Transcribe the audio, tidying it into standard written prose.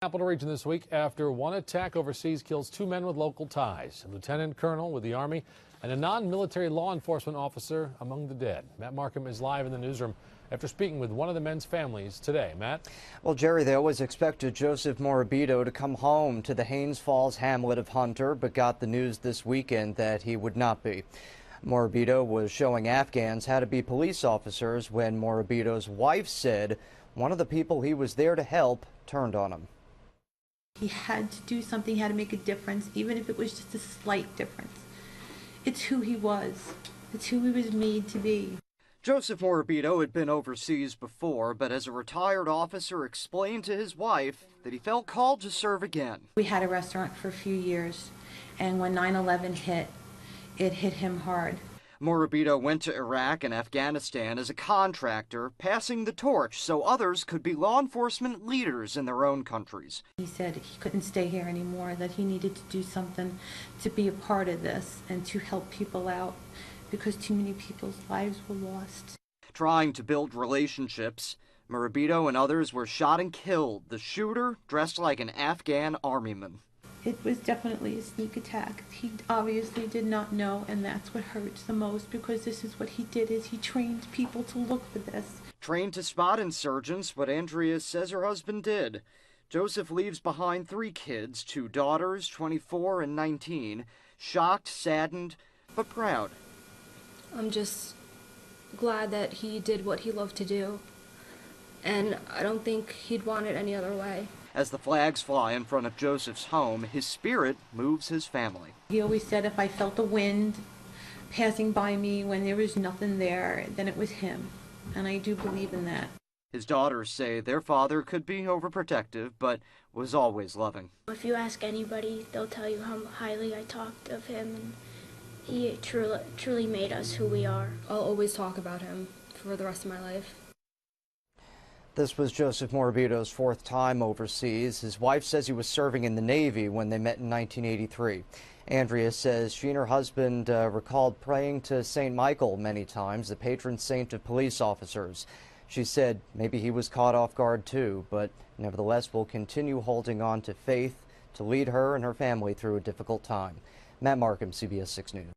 Capital region this week after one attack overseas kills two men with local ties, a lieutenant colonel with the Army and a non-military law enforcement officer among the dead. Matt Markham is live in the newsroom after speaking with one of the men's families today. Matt? Well, Jerry, they always expected Joseph Morabito to come home to the Haines Falls hamlet of Hunter, but got the news this weekend that he would not be. Morabito was showing Afghans how to be police officers when Morabito's wife said one of the people he was there to help turned on him. He had to do something, he had to make a difference, even if it was just a slight difference. It's who he was. It's who he was made to be. Joseph Morabito had been overseas before, but as a retired officer explained to his wife that he felt called to serve again. We had a restaurant for a few years, and when 9/11 hit, it hit him hard. Morabito went to Iraq and Afghanistan as a contractor, passing the torch so others could be law enforcement leaders in their own countries. He said he couldn't stay here anymore, that he needed to do something to be a part of this and to help people out because too many people's lives were lost. Trying to build relationships, Morabito and others were shot and killed, the shooter dressed like an Afghan armyman. It was definitely a sneak attack. He obviously did not know, and that's what hurts the most, because this is what he did, is he trained people to look for this. Trained to spot insurgents, what Andrea says her husband did. Joseph leaves behind 3 kids, 2 daughters, 24 and 19, shocked, saddened, but proud. I'm just glad that he did what he loved to do, and I don't think he'd want it any other way. As the flags fly in front of Joseph's home, his spirit moves his family. He always said if I felt the wind passing by me when there was nothing there, then it was him. And I do believe in that. His daughters say their father could be overprotective, but was always loving. If you ask anybody, they'll tell you how highly I talked of him, and he truly made us who we are. I'll always talk about him for the rest of my life. This was Joseph Morabito's 4th time overseas. His wife says he was serving in the Navy when they met in 1983. Andrea says she and her husband recalled praying to St. Michael many times, the patron saint of police officers. She said maybe he was caught off guard too, but nevertheless will continue holding on to faith to lead her and her family through a difficult time. Matt Markham, CBS 6 News.